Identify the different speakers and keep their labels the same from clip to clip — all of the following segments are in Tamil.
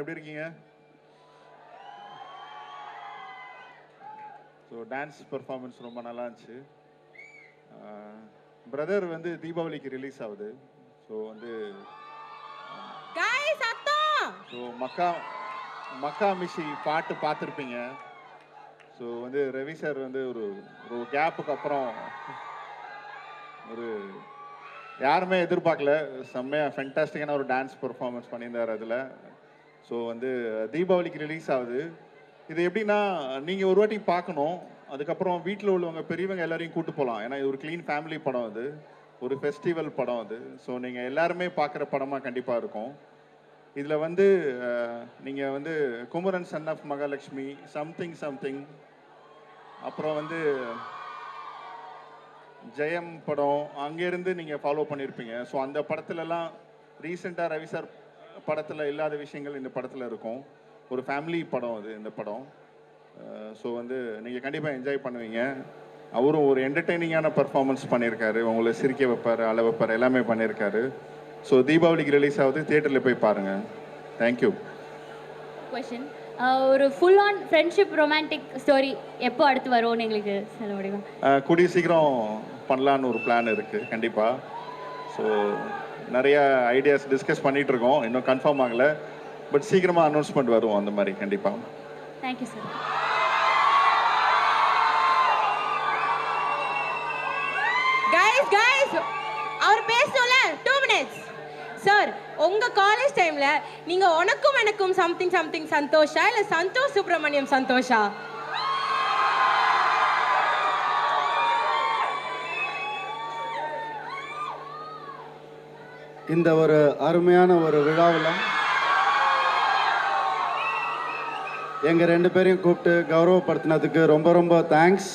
Speaker 1: எல்லாரும் எப்படி இருக்கீங்க? ஸோ டான்ஸ் பெர்ஃபார்மன்ஸ் ரொம்ப நல்லா இருந்துச்சு. பிரதர் வந்து தீபாவளிக்கு ரிலீஸ் ஆகுது. ஸோ வந்து ஸோ மக்கா மிஷி பாட்டு பார்த்துருப்பீங்க. ஸோ வந்து ரவி சார் வந்து ஒரு கேப்புக்கு அப்புறம் ஒரு யாருமே எதிர்பார்க்கல, செம்மையாக ஃபென்டாஸ்டிக்கான ஒரு டான்ஸ் பெர்ஃபார்மன்ஸ் பண்ணியிருந்தார் அதில். ஸோ வந்து தீபாவளிக்கு ரிலீஸ் ஆகுது. இது எப்படின்னா, நீங்கள் ஒரு வாட்டி பார்க்கணும், அதுக்கப்புறம் வீட்டில் உள்ளவங்க பெரியவங்க எல்லாரையும் கூட்டு போகலாம். ஏன்னா இது ஒரு க்ளீன் ஃபேமிலி படம், அது ஒரு ஃபெஸ்டிவல் படம் அது. ஸோ நீங்கள் எல்லாருமே பார்க்குற படமாக கண்டிப்பாக இருக்கும். இதில் வந்து நீங்கள் வந்து Kumaran son of Mahalakshmi, something, அப்புறம் வந்து ஜெயம் படம் அங்கேருந்து நீங்கள் ஃபாலோ பண்ணியிருப்பீங்க. ஸோ அந்த படத்துலலாம் ரீசெண்டாக ரவி சார் படத்தில் இல்லாத விஷயங்கள் இந்த படத்தில் இருக்கும். ஒரு ஃபேமிலி படம் அது இந்த படம். ஸோ வந்து நீங்கள் கண்டிப்பாக என்ஜாய் பண்ணுவீங்க. அவரும் ஒரு என்டர்டெய்னிங்கான பர்ஃபார்மன்ஸ் பண்ணியிருக்காரு, உங்களை சிரிக்க வைப்பார், அழ வைப்பார், எல்லாமே பண்ணியிருக்காரு. ஸோ தீபாவளிக்கு ரிலீஸ் ஆகுது, தியேட்டரில் போய் பாருங்கள். தேங்க்யூ.
Speaker 2: கொஷின், ஒரு full on friendship romantic story எப்போ அடுத்து வரும்னு எங்களுக்கு சொல்ல முடியுமா?
Speaker 1: கூடிய சீக்கிரம் பண்ணலான்னு ஒரு பிளான் இருக்குது கண்டிப்பாக. ஸோ நிறையா ஐடியாஸ் டிஸ்கஸ் பண்ணிகிட்டு இருக்கோம், இன்னும் கன்ஃபார்ம் ஆகலை. பட் சீக்கிரமாக அனௌன்ஸ்மெண்ட் வரும் அந்த மாதிரி கண்டிப்பாக.
Speaker 2: Thank you sir.
Speaker 3: கைஸ் அவர் பேசணும்ல 2 minutes சார். உங்க காலேஜ் டைம்ல நீங்க உனக்கும் எனக்கும் சம்திங் சந்தோஷா இல்ல சந்தோஷ் சுப்ரமணியம் சந்தோஷா?
Speaker 4: இந்த ஒரு அருமையான ஒரு விழாவில் எங்க 2 பேரையும் கூப்பிட்டு கௌரவப்படுத்தினதுக்கு ரொம்ப தேங்க்ஸ்.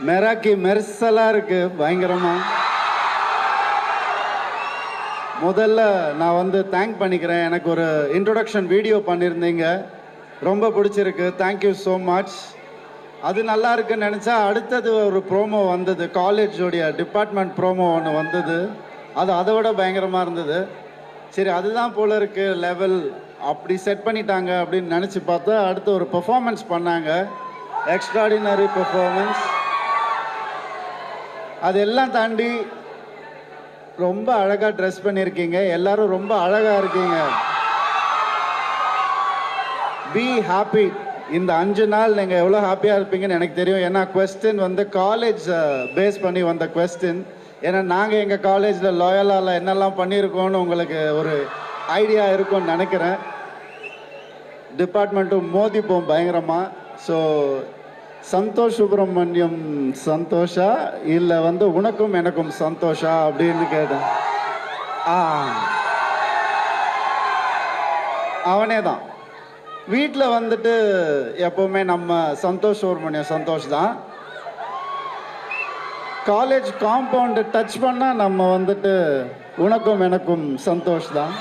Speaker 4: மெராக்கி மெர்சலா இருக்கு பயங்கரமா. முதல்ல நான் வந்து தேங்க் பண்ணிக்கிறேன். எனக்கு ஒரு இன்ட்ரோடக்ஷன் வீடியோ பண்ணியிருந்தீங்க, ரொம்ப பிடிச்சிருக்கு, தேங்க்யூ ஸோ மச். அது நல்லா இருக்குன்னு நினச்சா அடுத்தது ஒரு ப்ரோமோ வந்தது, காலேஜோடைய டிபார்ட்மெண்ட் ப்ரோமோ ஒன்று வந்தது. அது அதை விட பயங்கரமாக இருந்தது. சரி அதுதான் போல இருக்கு லெவல், அப்படி செட் பண்ணிட்டாங்க அப்படின்னு நினச்சி பார்த்தா அடுத்து ஒரு பெர்ஃபார்மன்ஸ் பண்ணாங்க, எக்ஸ்ட்ராடினரி பெர்ஃபார்மன்ஸ். அதெல்லாம் தாண்டி ரொம்ப அழகாக ட்ரெஸ் பண்ணியிருக்கீங்க, எல்லாரும் ரொம்ப அழகாக இருக்கீங்க. Be happy. இந்த 5 நாள் நீங்கள் எவ்வளோ ஹாப்பியாக இருப்பீங்கன்னு எனக்கு தெரியும். ஏன்னா கொஸ்டின் வந்து காலேஜ் பேஸ் பண்ணி வந்த கொஸ்டின். ஏன்னா நாங்கள் எங்கள் காலேஜில் லாயலால் என்னெல்லாம் பண்ணியிருக்கோன்னு உங்களுக்கு ஒரு ஐடியா இருக்கும்னு நினைக்கிறேன். டிபார்ட்மெண்ட்டும் மோதிப்போம் பயங்கரமாக. ஸோ சந்தோஷ் சுப்ரமணியம் சந்தோஷா இல்லை வந்து உனக்கும் எனக்கும் சந்தோஷா அப்படின்னு கேட்டேன். அவனே தான். வீட்டில் வந்துட்டு எப்போவுமே நம்ம சந்தோஷ் சுப்ரமணியம் சந்தோஷ் தான். காலேஜ் காம்பவுண்டு டச் பண்ணால் நம்ம வந்துட்டு உனக்கும் எனக்கும் சந்தோஷ் தான்.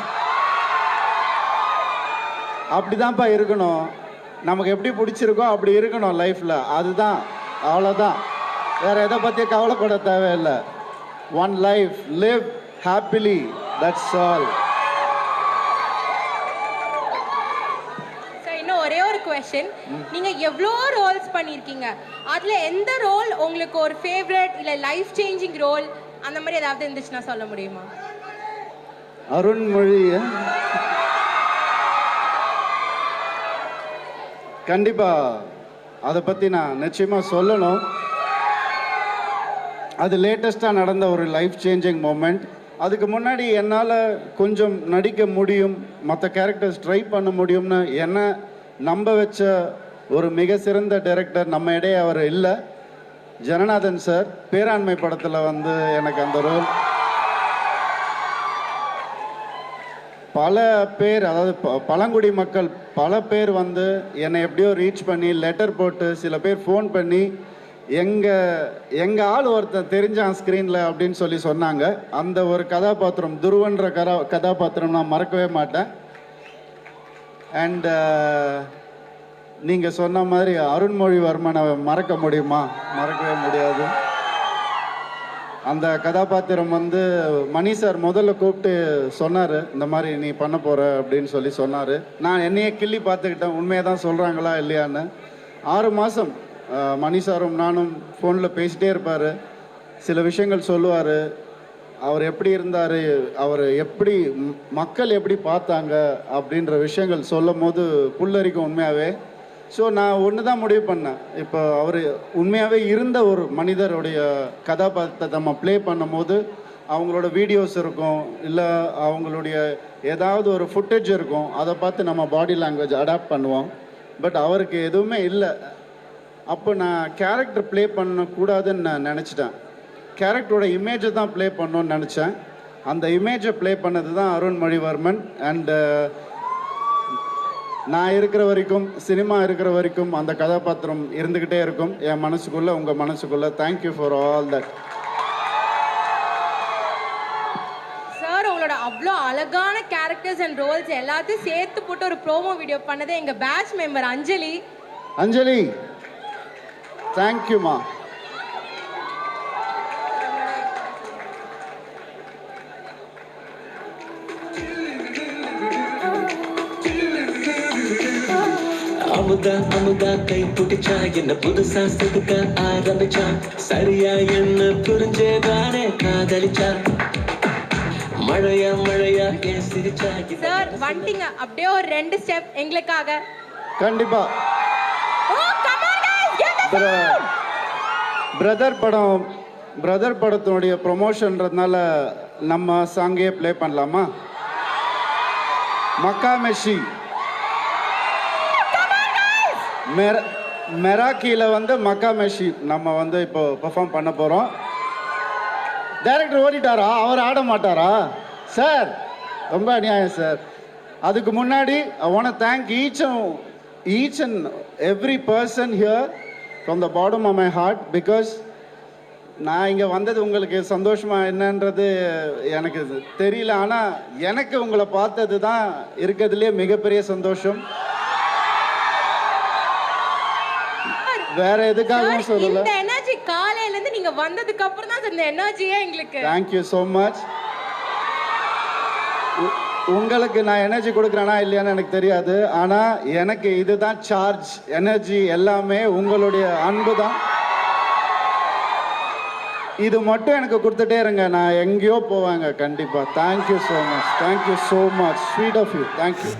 Speaker 4: அப்படிதான்ப்பா இருக்கணும். நமக்கு எப்படி பிடிச்சிருக்கோ அப்படி இருக்கணும் லைஃப்பில், அதுதான், அவ்வளோதான். வேறு எதை பற்றி கவலைப்பட தேவையில்லை. One life, live happily, that's all.
Speaker 3: Sir இன்னும் ஒரே ஒரு கொஸ்டின், நீங்கள் எவ்வளோ ரோல்ஸ் பண்ணியிருக்கீங்க, அதில் எந்த ரோல் உங்களுக்கு ஒரு ஃபேவரட் இல்லை லைஃப் சேஞ்சிங் ரோல் அந்த மாதிரி ஏதாவது இருந்துச்சுன்னா சொல்ல முடியுமா?
Speaker 4: அருண்மொழி கண்டிப்பாக அதை பற்றி நான் நிச்சயமாக சொல்லணும். அது லேட்டஸ்ட்டாக நடந்த ஒரு லைஃப் சேஞ்சிங் மூமெண்ட். அதுக்கு முன்னாடி என்னால் கொஞ்சம் நடிக்க முடியும், மற்ற கேரக்டர்ஸ் ட்ரை பண்ண முடியும்னு என்ன நம்ப வச்ச ஒரு மிக சிறந்த டைரக்டர் நம்ம இடையே அவர் இல்லை, ஜனநாதன் சார். பேராண்மை படத்தில் வந்து எனக்கு அந்த ரோல் பல பேர், அதாவது பழங்குடி மக்கள் பல பேர் வந்து என்னை எப்படியோ ரீச் பண்ணி லெட்டர் போட்டு, சில பேர் ஃபோன் பண்ணி எங்கள் ஆள் ஒருத்தன் தெரிஞ்சான் ஸ்க்ரீனில் அப்படின்னு சொல்லி சொன்னாங்க. அந்த ஒரு கதாபாத்திரம் துருவன்ற கதாபாத்திரம் நான் மறக்கவே மாட்டேன். அண்ட் நீங்கள் சொன்ன மாதிரி அருண்மொழிவர்மனை மறக்க முடியுமா? மறக்கவே முடியாது. அந்த கதாபாத்திரம் வந்து மணி சார் முதல்ல கூப்பிட்டு சொன்னார், இந்த மாதிரி நீ பண்ண போகிற அப்படின்னு சொல்லி சொன்னார். நான் என்னையே கிள்ளி பார்த்துக்கிட்டேன், உண்மையாக தான் சொல்கிறாங்களா இல்லையான்னு. 6 மாதம் மணி சாரும் நானும் ஃபோனில் பேசிகிட்டே இருப்பார், சில விஷயங்கள் சொல்லுவார். அவர் எப்படி இருந்தார், அவர் எப்படி மக்கள் எப்படி பார்த்தாங்க அப்படின்ற விஷயங்கள் சொல்லும் போது புல்லரிக்கும் உண்மையாகவே. ஸோ நான் ஒன்று தான் முடிவு பண்ணேன், இப்போ அவர் உண்மையாகவே இருந்த ஒரு மனிதருடைய கதாபாத்திரத்தை நம்ம ப்ளே பண்ணும்போது அவங்களோட வீடியோஸ் இருக்கும், இல்லை அவங்களுடைய ஏதாவது ஒரு ஃபுட்டேஜ் இருக்கும், அதை பார்த்து நம்ம பாடி லாங்குவேஜ் அடாப்ட் பண்ணுவோம். பட் அவருக்கு எதுவுமே இல்லை. அப்போ நான் கேரக்டர் ப்ளே பண்ணக்கூடாதுன்னு நான் நினச்சிட்டேன். கேரக்டரோட இமேஜை தான் ப்ளே பண்ணணும்னு நினச்சேன். அந்த இமேஜை ப்ளே பண்ணது தான் அருண்மொழிவர்மன். அண்டு நான் இருக்கிற வரைக்கும், சினிமா இருக்கிற வரைக்கும் அந்த கதாபாத்திரம் இருந்துக்கிட்டே இருக்கும் என் மனசுக்குள்ளே, உங்கள் மனசுக்குள்ளே. Thank you for all that.
Speaker 3: Sir உங்களோட அவ்வளோ அழகான கேரக்டர்ஸ் அண்ட் ரோல்ஸ் எல்லாத்தையும் சேர்த்து போட்டு ஒரு ப்ரோமோ வீடியோ பண்ணது எங்கள் பேட்ச் மெம்பர் அஞ்சலி.
Speaker 4: அஞ்சலி, தேங்க்யூம்மா.
Speaker 5: அமுதா அமுதா கை பிடிச்சா என்ன புதுசா செதுக்க ஆரம்பிச்சா, சரியா என்ன புரிஞ்சேதானே காதலிச்சா, மழையா மழையா ஏன் சிரிச்சா.
Speaker 3: சார் வந்துட்டீங்க, அப்படியே ஒரு 2 ஸ்டெப் எங்களுக்காக.
Speaker 4: கண்டிப்பா.
Speaker 3: Oh, come on guys, get the sound.
Speaker 4: Brother படத்தினுடைய ப்ரொமோஷன்றதுனால நம்ம சாங்கே ப்ளே பண்ணலாமா? மக்கா மெஷி மெராக்கியில் வந்து மக்கா மெஷி நம்ம வந்து இப்போ பெர்ஃபார்ம் பண்ண போகிறோம். டைரக்டர் ஓடிட்டாரா? அவர் ஆட மாட்டாரா சார்? ரொம்ப அநியாயம் சார். அதுக்கு முன்னாடி I want to thank each and every person here from the bottom of my heart, because நான் இங்கே வந்தது உங்களுக்கு சந்தோஷமாக என்னன்றது எனக்கு தெரியல, ஆனால் எனக்கு உங்களை பார்த்தது தான் இருக்கிறதுலே மிகப்பெரிய சந்தோஷம். வேற எதுக்காகவும் சொல்லல.
Speaker 3: இந்த எனர்ஜி காலையில இருந்து நீங்க வந்ததுக்கு அப்புறம் தான் இந்த எனர்ஜியே எங்களுக்கு.
Speaker 4: Thank you so much. உங்களுக்கு நான் எனர்ஜி கொடுக்குறேனா இல்லையான்னு எனக்கு தெரியாது, ஆனால் எனக்கு இதுதான் சார்ஜ், எனர்ஜி எல்லாமே உங்களுடைய அன்பு தான். இது மட்டும் எனக்கு கொடுத்துட்டே இருங்க, நான் எங்கேயோ போவாங்க கண்டிப்பாக. Thank you so much, thank you so much, sweet of you, thank you.